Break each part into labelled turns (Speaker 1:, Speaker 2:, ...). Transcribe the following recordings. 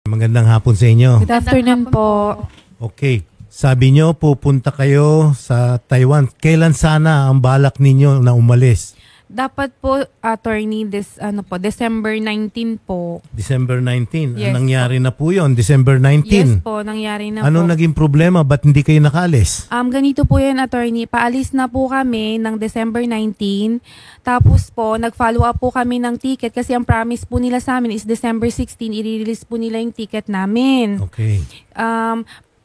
Speaker 1: Magandang hapon sa inyo.
Speaker 2: Good afternoon po.
Speaker 1: Okay. Sabi nyo, pupunta kayo sa Taiwan. Kailan sana ang balak ninyo na umalis?
Speaker 2: Dapat po, attorney, December 19 po.
Speaker 1: December 19.
Speaker 2: Yes,
Speaker 1: nangyari na po yun, December 19.
Speaker 2: Yes po, nangyari na
Speaker 1: Anong
Speaker 2: po.
Speaker 1: naging problema? Ba't hindi kayo nakaalis?
Speaker 2: Ganito po yan, attorney. Paalis na po kami ng December 19. Tapos po, nag-follow up po kami ng ticket kasi ang promise po nila sa amin is December 16, i-release po nila yung ticket namin.
Speaker 1: Okay.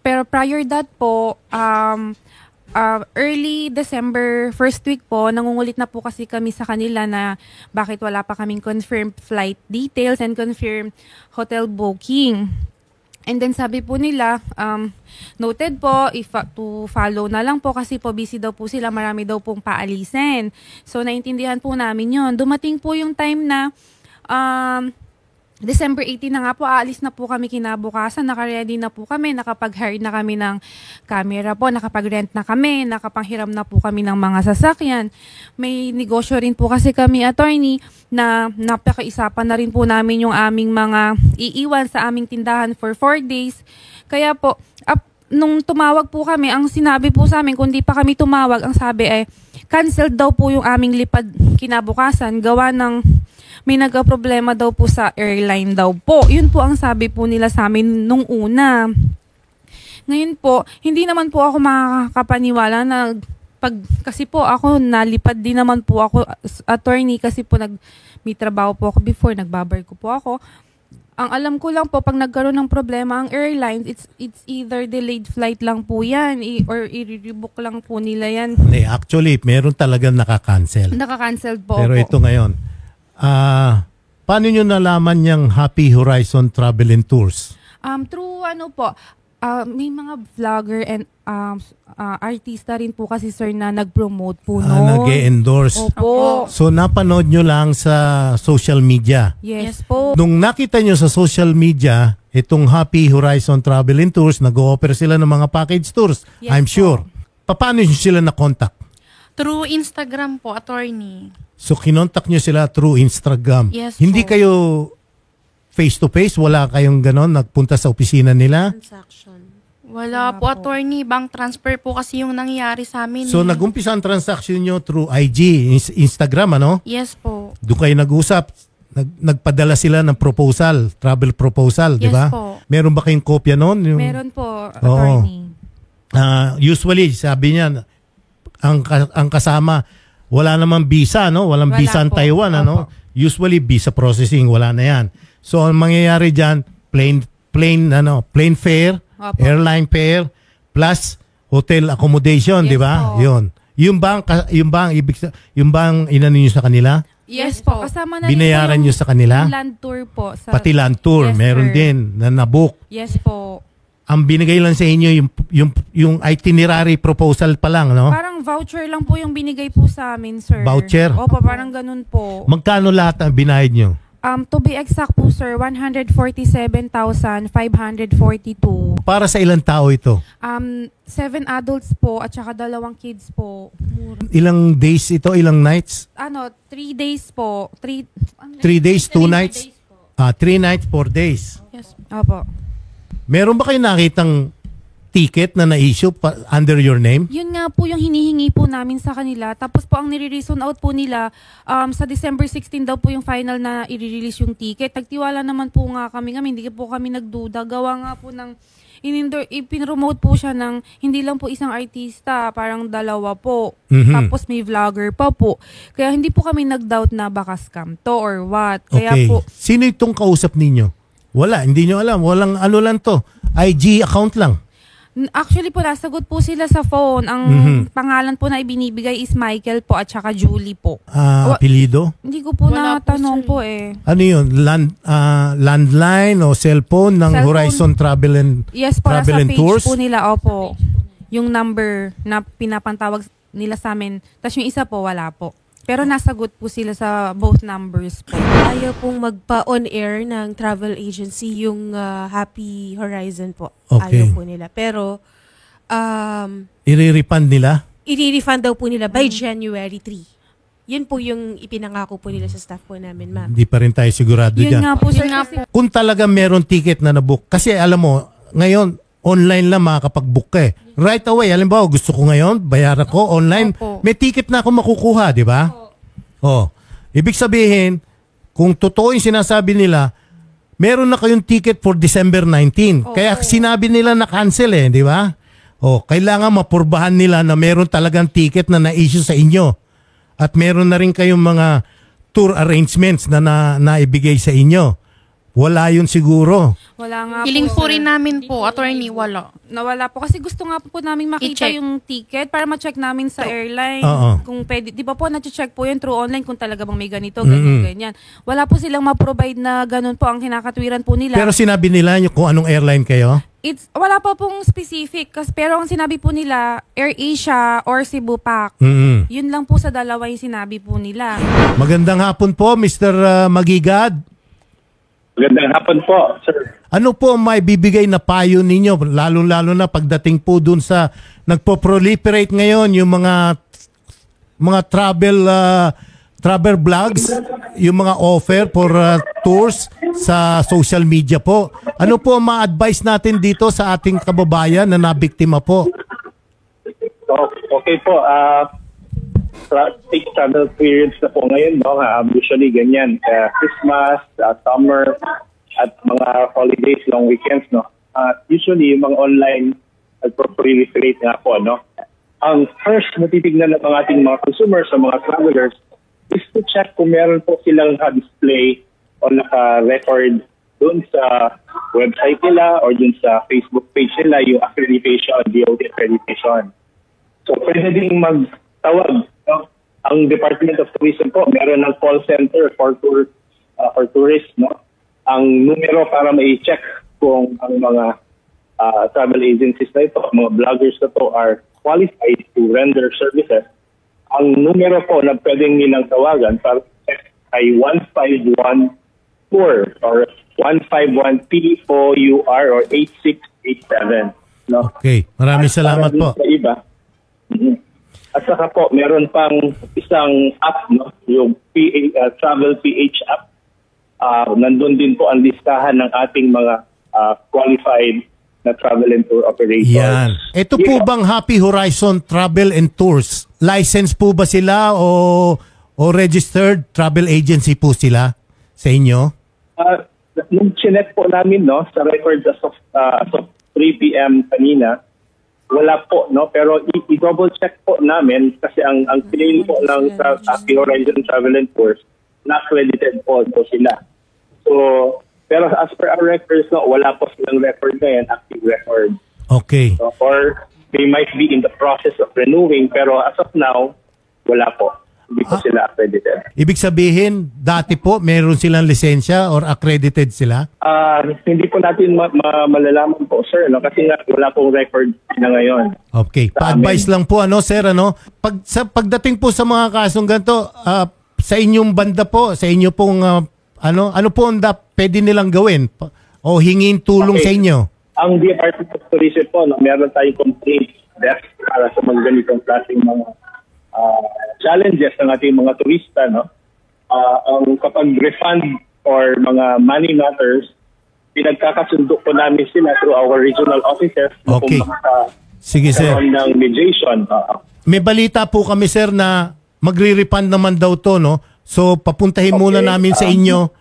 Speaker 2: Pero prior that po, early December, first week po, nangungulit na po kasi kami sa kanila na bakit wala pa kaming confirmed flight details and confirmed hotel booking. And then sabi po nila, noted po, to follow na lang po kasi po busy daw po sila, marami daw pong paalisin. So naintindihan po namin yon. Dumating po yung time na December 18 na nga po, aalis na po kami kinabukasan, naka-ready na po kami, nakapag-hire na kami ng camera po, nakapag-rent na kami, nakapanghiram na po kami ng mga sasakyan. May negosyo rin po kasi kami, attorney, na napakaisapan na rin po namin yung aming mga iiwan sa aming tindahan for 4 days. Kaya po, nung tumawag po kami, ang sinabi po sa amin, kung di pa kami tumawag, ang sabi ay, canceled daw po yung aming lipad kinabukasan, gawa ng may nagka-problema daw po sa airline daw po. Yun po ang sabi po nila sa amin nung una. Ngayon po, hindi naman po ako makakapaniwala na kasi po ako nalipad din naman po ako attorney kasi po may trabaho po ako before, nagbabar ko po ako. Ang alam ko lang po, pag nagkaroon ng problema ang airlines, it's either delayed flight lang po yan or i-rebook lang po nila yan.
Speaker 1: Actually, meron talagang nakakancel.
Speaker 2: Nakakancel po.
Speaker 1: Pero ito ngayon, paano nyo nalaman yung Happy Horizon Travel and Tours?
Speaker 2: Through may mga vlogger and artista rin po kasi sir na nag-promote po noon.
Speaker 1: Nag-endorse.
Speaker 2: Opo.
Speaker 1: So napanood nyo lang sa social media?
Speaker 2: Yes po.
Speaker 1: Nung nakita nyo sa social media, itong Happy Horizon Travel and Tours, nag-o-offer sila ng mga package tours.
Speaker 2: Yes,
Speaker 1: I'm sure. Paano nyo sila na-contact?
Speaker 3: Through Instagram po, attorney.
Speaker 1: So kinontak nyo sila through Instagram?
Speaker 3: Yes
Speaker 1: Hindi
Speaker 3: po.
Speaker 1: kayo face-to-face? Wala kayong ganon? Nagpunta sa opisina nila?
Speaker 3: Transaction. Wala po, attorney. Bank transfer po kasi yung nangyari sa amin.
Speaker 1: So nag-umpisa ang transaction nyo through IG, Instagram, ano?
Speaker 3: Yes po.
Speaker 1: Doon kayo nag-usap. Nagpadala sila ng proposal, travel proposal, di
Speaker 3: Yes
Speaker 1: ba?
Speaker 3: po.
Speaker 1: Meron ba kayong kopya noon?
Speaker 2: Meron po, attorney.
Speaker 1: Usually, sabi niya, ang kasama, wala namang visa, no? Walang
Speaker 2: Wala
Speaker 1: visa ang
Speaker 2: po.
Speaker 1: Taiwan, ano?
Speaker 2: Opo.
Speaker 1: Usually, visa processing, wala na yan. So, ang mangyayari dyan, plain fare,
Speaker 2: Opo.
Speaker 1: airline fare, plus hotel accommodation,
Speaker 2: Yes
Speaker 1: di ba?
Speaker 2: po.
Speaker 1: Yun. Yung bang inano nyo sa kanila?
Speaker 2: Yes po. Kasama na
Speaker 1: Binayaran
Speaker 2: rin po
Speaker 1: nyo sa kanila?
Speaker 2: yung land tour po.
Speaker 1: Pati land tour,
Speaker 2: Yes,
Speaker 1: meron
Speaker 2: sir.
Speaker 1: din na nabook.
Speaker 2: Yes po.
Speaker 1: Ang binigay lang sa inyo yung itinerary proposal pa lang, no?
Speaker 2: Parang voucher lang po yung binigay po sa amin, sir.
Speaker 1: Voucher?
Speaker 2: Opo, parang ganun po.
Speaker 1: Magkano lahat ang binayad nyo?
Speaker 2: To be exact po, sir, 147,542.
Speaker 1: Para sa ilang tao ito?
Speaker 2: 7 adults po at saka 2 kids po.
Speaker 1: Ilang days ito? Ilang nights?
Speaker 2: 3 days po. 3
Speaker 1: days, 2 nights? 3 nights, 4 days.
Speaker 2: Yes. Opo.
Speaker 1: Meron ba kayo nakitang ticket na na-issue under your name?
Speaker 2: Yun nga po yung hinihingi po namin sa kanila. Tapos po ang nire-reason out po nila, sa December 16 daw po yung final na i-release yung ticket. Nagtiwala naman po nga kami, hindi po kami nagduda. Gawa nga po ng, ipinromote po siya ng, hindi lang po isang artista, parang 2 po. Tapos may vlogger pa po. Kaya hindi po kami nag-doubt na baka scam to or what. Kaya
Speaker 1: Okay.
Speaker 2: po,
Speaker 1: Sino itong kausap ninyo? Wala, hindi nyo alam. Walang ano lang to. IG account lang.
Speaker 2: actually po, nasagot po sila sa phone. Ang pangalan po na ibinibigay is Michael po at saka Julie po.
Speaker 1: Apelido?
Speaker 2: Hindi ko po
Speaker 3: Wala po,
Speaker 2: natanong
Speaker 3: sir.
Speaker 2: po eh.
Speaker 1: Ano yun? Landline o cellphone ng
Speaker 2: Cellphone.
Speaker 1: Horizon Travel and
Speaker 2: Yes po,
Speaker 1: Travel
Speaker 2: nasa
Speaker 1: and
Speaker 2: page
Speaker 1: Tours?
Speaker 2: po nila, opo. Yung number na pinapantawag nila sa amin. Tapos yung isa po, wala po. Pero nasagot po sila sa both numbers po.
Speaker 4: Ayaw pong magpa-on-air ng travel agency yung Happy Horizon po.
Speaker 1: Okay.
Speaker 4: Ayaw po nila. Pero,
Speaker 1: I-refund nila?
Speaker 4: i-refund daw po nila by January 3. Yun po yung ipinangako po nila sa staff po namin, ma'am.
Speaker 1: Hindi pa rin tayo sigurado
Speaker 2: Yun
Speaker 1: dyan.
Speaker 2: nga po, sir.
Speaker 3: Yun nga
Speaker 2: Kasi,
Speaker 1: Kung talaga meron ticket na nabook, kasi alam mo, ngayon, online lang makakapag-book ka eh. Right away, alam ba, gusto ko ngayon, bayaran ko online,
Speaker 2: Opo.
Speaker 1: may ticket na ako makukuha, di ba? Oh. Ibig sabihin, kung totoo yung sinasabi nila, meron na kayong ticket for December 19. Kaya sinabi nila na cancel eh, di ba? Oh, kailangan mapurbahan nila na meron talagang ticket na na-issue sa inyo. At meron na rin kayong mga tour arrangements na naibigay sa inyo. Wala yun siguro.
Speaker 2: wala nga
Speaker 3: Hiling
Speaker 2: po,
Speaker 3: po
Speaker 2: sir.
Speaker 3: rin namin po, attorney, wala.
Speaker 2: Nawala po. Kasi gusto nga po namin makita
Speaker 3: I-check.
Speaker 2: yung ticket para ma-check namin sa airline.
Speaker 1: Oo.
Speaker 2: Kung pwede. Di ba po, na-check po yun through online kung talaga bang may ganito, ganyan, ganyan. Wala po silang ma-provide na ganun po ang kinakatwiran po nila.
Speaker 1: Pero sinabi nila nyo kung anong airline kayo?
Speaker 2: Wala pa pong specific. Pero ang sinabi po nila, AirAsia or Cebu Pac.
Speaker 1: Mm-mm.
Speaker 2: Yun lang po sa dalawa yung sinabi po nila.
Speaker 1: Magandang hapon po, Mr. Magigad.
Speaker 5: Magandang hapon po, sir.
Speaker 1: Ano po ang may bibigay na payo ninyo, lalo-lalo na pagdating po dun sa nagpo-proliferate ngayon yung mga travel vlogs, yung mga offer for tours sa social media po. Ano po ang ma-advise natin dito sa ating kababayan na nabiktima po?
Speaker 5: So, okay po. Peak travel periods na po ngayon, no? Usually ganyan. Christmas, summer, at mga holidays, long weekends, no? Usually, yung mga online nagpo-proliferate nga po, no? Ang first na titignan ng ating mga consumers sa mga travelers is to check kung meron po silang display o naka-record dun sa website nila or dun sa Facebook page nila yung accreditation, DOT accreditation. So, pwede ding magtawag. No? Ang Department of Tourism po, meron ng call center for tourists. No? Ang numero para ma-check kung ang mga travel agencies na ito, mga vloggers na ito are qualified to render services. Ang numero po na pwedeng nilang tawagan para check ay 151 tour or 151POUR or 8687. No?
Speaker 1: Okay, maraming salamat po.
Speaker 5: Sa iba. At saka po, meron pang isang app, no? Yung Travel PH app. Nandun din po ang listahan ng ating mga qualified na travel and tour operators.
Speaker 1: Yan. Ito po bang Happy Horizon Travel and Tours? License po ba sila o registered travel agency po sila sa inyo?
Speaker 5: Nung chinek po namin, no, sa records as of 3 p.m. kanina, wala po, no, pero i-double check po namin kasi ang claim po ng Happy Horizon Travel and Tours, na-accredited po sila. So, pero as per our records, no, wala po silang record na yan, active record.
Speaker 1: Okay.
Speaker 5: So, or they might be in the process of renewing, pero as of now, wala po. Hindi po sila accredited.
Speaker 1: Ibig sabihin, dati po meron silang lisensya or accredited sila?
Speaker 5: Hindi po natin malalaman po, sir, no? Kasi nga wala pong record na ngayon.
Speaker 1: Okay. Pa-advise lang po, sir, pagdating po sa mga kasong ganito, sa inyong banda po, sa inyo pong, ano po ang pwede nilang gawin? O hingin tulong sa inyo?
Speaker 5: Ang Department of Tourism po, no, meron tayong complaint desk para sa mga ganitong klaseng mga challenges ng ating mga turista, no? Ang kapag refund or mga money matters, pinagkakasundo po namin sila through our regional officers.
Speaker 1: Okay. Sige, sir.
Speaker 5: Ng mediation.
Speaker 1: May balita po kami, sir, na magre-refund naman daw to, no? So, papuntahin muna namin sa inyo,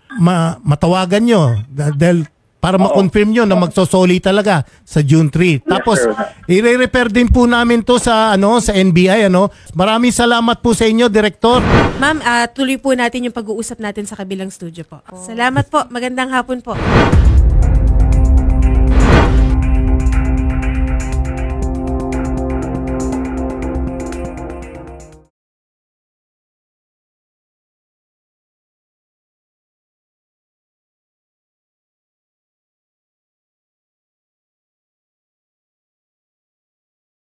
Speaker 1: matawagan nyo dahil para ma-confirm nyo na magsosoli talaga sa June 3. Tapos, i-refer din po namin to sa sa NBI. Maraming salamat po sa inyo, Direktor.
Speaker 4: Ma'am, tuloy po natin yung pag-uusap natin sa kabilang studio po. Salamat po. Magandang hapon po.